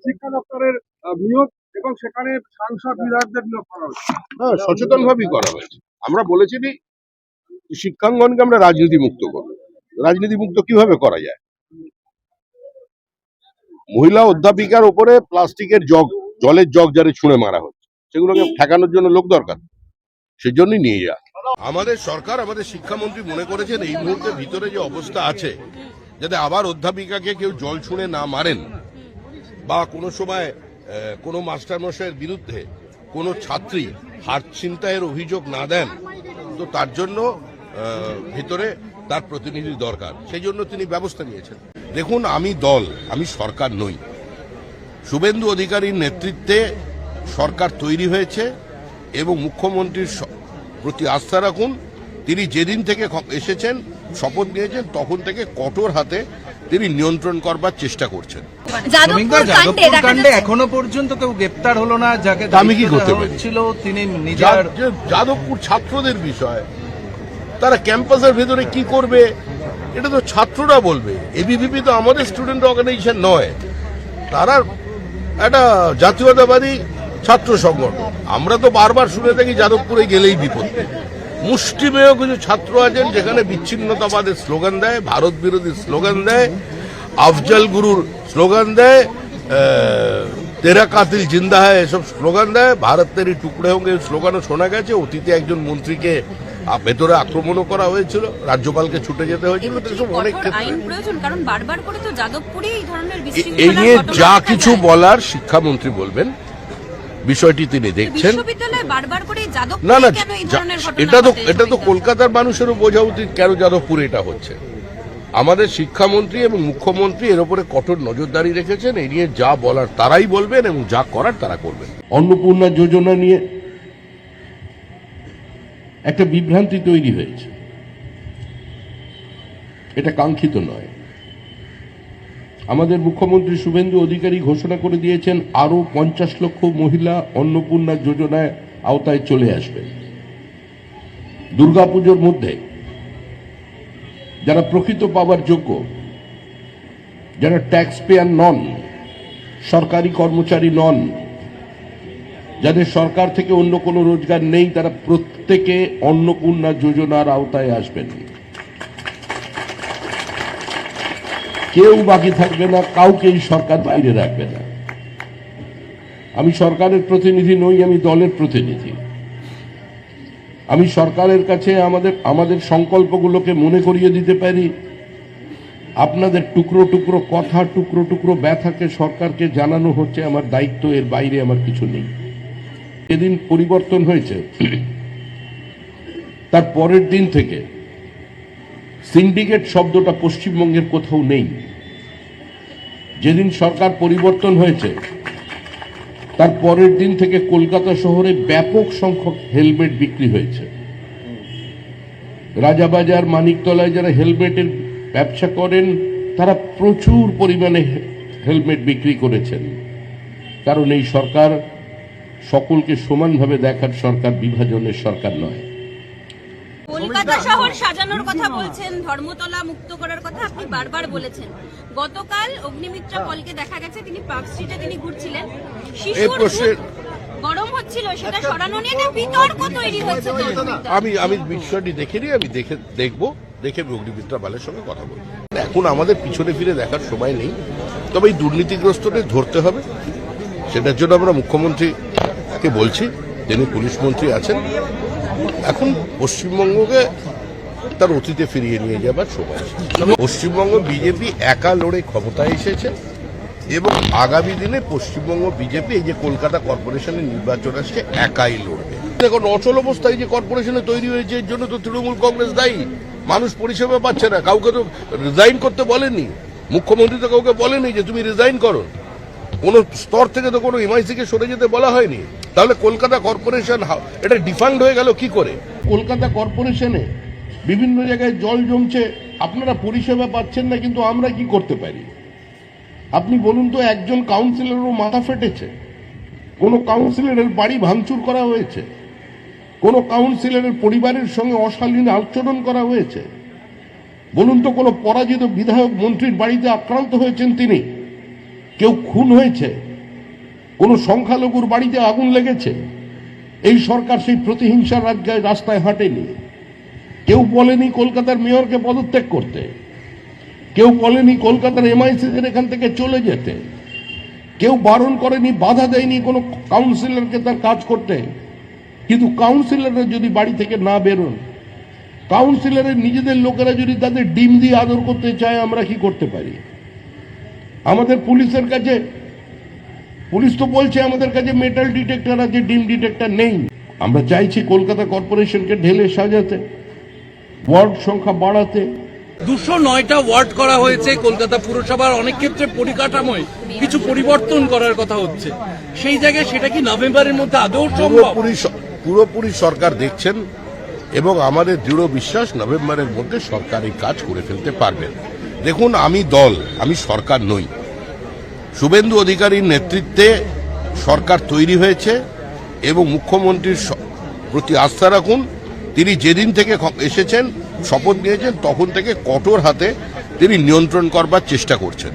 শিক্ষা দপ্তরের নিয়োগ এবং সেখানে সাংসদ বিধায়কদের নিয়োগ করা হচ্ছে। হ্যাঁ, সচেতন ভাবেই করা হয়েছে। আমরা বলেছি শিক্ষাঙ্গনকে আমরা রাজনীতি মুক্ত করব। রাজনীতি মুক্ত কিভাবে করা যায়? মহিলা অধ্যাপিকার উপরে প্লাস্টিকের জলের জগ যারে ছুঁড়ে মারা হচ্ছে, সেগুলোকে ঠেকানোর জন্য লোক দরকার, সেজন্যই নিয়ে যা। আমাদের সরকার, আমাদের শিক্ষামন্ত্রী মনে করেছেন এই মুহূর্তে ভিতরে যে অবস্থা আছে, যাতে আবার অধ্যাপিকাকে কেউ জল ছুঁড়ে না মারেন বা কোনো সময় কোনো মাস্টারমশাইয়ের বিরুদ্ধে কোনো ছাত্রী হাত ছিনতাইয়ের অভিযোগ না দেন, তো তার জন্য ভিতরে তার প্রতিনিধি দরকার, সেই জন্য তিনি ব্যবস্থা নিয়েছেন। দেখুন, আমি সরকার নই। শুভেন্দু অধিকারীর নেতৃত্বে সরকার তৈরি হয়েছে এবং মুখ্যমন্ত্রীর প্রতি আস্থা রাখুন। তিনি যেদিন থেকে এসেছেন, শপথ নিয়েছেন, তখন থেকে কঠোর হাতে তিনি নিয়ন্ত্রণ করবার চেষ্টা করছেন। যাদবপুর কাণ্ডে এখনো পর্যন্ত কেউ গ্রেপ্তার হলো না, যাকে আমি কি করতে পারি? তিনি নিজের যাদবপুর ছাত্রদের বিষয়, তারা ক্যাম্পাসের ভেতরে কি করবে এটা তো ছাত্ররা বলবে। এবিভিপি তো আমাদের স্টুডেন্ট অর্গানাইজেশন নয়, তারা একটা জাতীয়তাবাদী ছাত্র সংগঠন। আমরা তো বারবার শুনে থাকি যাদবপুরে গেলেই বিপত্তি। মুষ্টিমেয় কিছু ছাত্র আছেন যেখানে বিচ্ছিন্নতাবাদের স্লোগান দেয়, ভারত বিরোধী স্লোগান দেয়, আফজল গুরুর স্লোগান দেয়, তেরা কাতিল জিন্দা হয় এসব স্লোগান দেয়। ভারত তেরি টুকরে হোক এই স্লোগানও শোনা গেছে। অতীতে একজন মন্ত্রীকে ভেতরে আক্রমণও করা হয়েছিল, রাজ্যপালকে ছুটে যেতে হয়েছিল। অনেক এই নিয়ে যা কিছু বলার শিক্ষামন্ত্রী বলবেন, বিষয়টি তিনি দেখছেন। না না, এটা তো কলকাতার মানুষেরও বোঝা উচিত কেন যাদবপুরে এটা হচ্ছে। আমাদের শিক্ষামন্ত্রী এবং মুখ্যমন্ত্রী এর উপরে কঠোর নজরদারি রেখেছেন। এই নিয়ে যা বলার তারাই বলবেন এবং যা করার তারা করবেন। অন্নপূর্ণা যোজনা নিয়ে একটা বিভ্রান্তি তৈরি হয়েছে, এটা কাঙ্ক্ষিত নয়। আমাদের মুখ্যমন্ত্রী শুভেন্দু অধিকারী ঘোষণা করে দিয়েছেন আরো 50 লক্ষ মহিলা অন্নপূর্ণা যোজনায় আওতায় চলে আসবে। দুর্গাপুজোর মধ্যে যারা প্রকৃত পাওয়ার যোগ্য, যারা ট্যাক্স পেয়ার নন, সরকারি কর্মচারী নন, যাদের সরকার থেকে অন্য কোনো রোজগার নেই, তারা প্রত্যেকে অন্নপূর্ণা যোজনার আওতায় আসবেন। কেউ বাকি থাকবে না, কাউকেই সরকার বাইরে রাখবে না। আমি সরকারের প্রতিনিধি নই, আমি দলের প্রতিনিধি। আমি সরকারের কাছে আমাদের সংকল্পগুলোকে মনে করিয়ে দিতে পারি। আপনাদের টুকরো টুকরো কথা, টুকরো টুকরো ব্যথাকে সরকারকে জানানো হচ্ছে আমার দায়িত্ব, এর বাইরে আমার কিছু নেই। যেদিন পরিবর্তন হয়েছে তার পরের দিন থেকে সিন্ডিকেট শব্দটা পশ্চিমবঙ্গের কোথাও নেই। যেদিন সরকার পরিবর্তন হয়েছে তার পরের দিন থেকে কলকাতা শহরে ব্যাপক সংখ্যক হেলমেট বিক্রি হয়েছে। রাজাবাজার, মানিকতলায় যারা হেলমেটের ব্যবসা করেন তারা প্রচুর পরিমাণে হেলমেট বিক্রি করেছেন। কারণ এই সরকার সকলকে সমানভাবে দেখার সরকার, বিভাজনের সরকার নয়। কলকাতা শহর সাজানোর কথা বলছেন, ধর্মতলা মুক্ত করার কথা আপনি বারবার বলেছেন। গতকাল অগ্নিমিত্রা পলকে দেখা গেছে তিনি পার্ক স্ট্রিটে তিনি ঘুরছিলেন, শিশুর গরম হচ্ছিল, সেটা সরানো নিয়ে বিতর্ক তৈরি হয়েছে। আমি বিষয়টি দেখিনি, আমি দেখে অগ্নিমিত্রা পালের সঙ্গে কথা বলবো। এখন আমাদের পিছনে ফিরে দেখার সময় নেই, তবে এই দুর্নীতিগ্রস্তদের ধরতে হবে। সেটার জন্য আমরা মুখ্যমন্ত্রীকে বলছি, যিনি পুলিশ মন্ত্রী আছেন। এখন পশ্চিমবঙ্গকে তার অতীতে ফিরিয়ে নিয়ে যাবার সময়। পশ্চিমবঙ্গ বিজেপি একা লড়ে ক্ষমতায় এসেছে এবং আগামী দিনে পশ্চিমবঙ্গ বিজেপি এই যে কলকাতা কর্পোরেশনের নির্বাচন আসছে একাই লড়বে। দেখুন, অচল অবস্থায় যে কর্পোরেশনে তৈরি হয়েছে এর জন্য তো তৃণমূল কংগ্রেস দায়ী। মানুষ পরিষেবা পাচ্ছে না, কাউকে তো রিজাইন করতে বলেননি, মুখ্যমন্ত্রী তো কাউকে বলেনি যে তুমি রিজাইন করো। কোন স্তর থেকে তো কোনো এমআইসিকে সরে যেতে বলা হয়নি। তাহলে কলকাতা কর্পোরেশন এটা ডিফান্ড হয়ে গেল কি করে? কলকাতা কর্পোরেশনে বিভিন্ন জায়গায় জল জমছে, আপনারা পরিষেবা পাচ্ছেন না, কিন্তু আমরা কি করতে পারি? আপনি বলুন তো, একজন কাউন্সিলরও মাথা ফেটেছে, কোন কাউন্সিলরের বাড়ি ভাঙচুর করা হয়েছে, কোন কাউন্সিলরের পরিবারের সঙ্গে অশালীন আচরণ করা হয়েছে। বলুন তো, কোন পরাজিত বিধায়ক মন্ত্রীর বাড়িতে আক্রান্ত হয়েছেন তিনি, কেউ খুন হয়েছে, কোনো সংখ্যালঘুর বাড়িতে আগুন লেগেছে, এই সরকার সেই প্রতিহিংসার রাস্তায় হাঁটেনি। কেউ বলেনি কলকাতার মেয়রকে পদত্যাগ করতে, কেউ বলেনি কলকাতার এমআইসিদের এখান থেকে চলে যেতে, কেউ বারণ করেনি, বাধা দেয়নি কোনো কাউন্সিলরকে তার কাজ করতে। কিন্তু কাউন্সিলররা যদি বাড়ি থেকে না বেরোন, কাউন্সিলরের নিজেদের লোকেরা যদি তাদের ডিম দিয়ে আদর করতে চায়, আমরা কি করতে পারি? আমাদের পুলিশের কাছে, পুলিশ তো বলছে আমাদের কাছে মেটাল ডিটেক্টর আছে, ডিম ডিটেক্টর নেই। আমরা চাইছি কলকাতা কর্পোরেশনকে ঢেলে সাজাতে, ওয়ার্ড সংখ্যা বাড়াতে। 209টা ওয়ার্ড করা হয়েছে কলকাতা পুরসভার, অনেক ক্ষেত্রে পরিকাঠামোয় কিছু পরিবর্তন করার কথা হচ্ছে, সেই জায়গায় সেটা কি নভেম্বরের মধ্যে আদৌ সম্ভব? পুরোপুরি সরকার দেখছেন এবং আমাদের দৃঢ় বিশ্বাস নভেম্বরের মধ্যে সরকার এই কাজ করে ফেলতে পারবেন। দেখুন, আমি সরকার নই। শুভেন্দু অধিকারীর নেতৃত্বে সরকার তৈরি হয়েছে এবং মুখ্যমন্ত্রীর প্রতি আস্থা রাখুন। তিনি যেদিন থেকে এসেছেন, শপথ নিয়েছেন, তখন থেকে কঠোর হাতে তিনি নিয়ন্ত্রণ করবার চেষ্টা করছেন।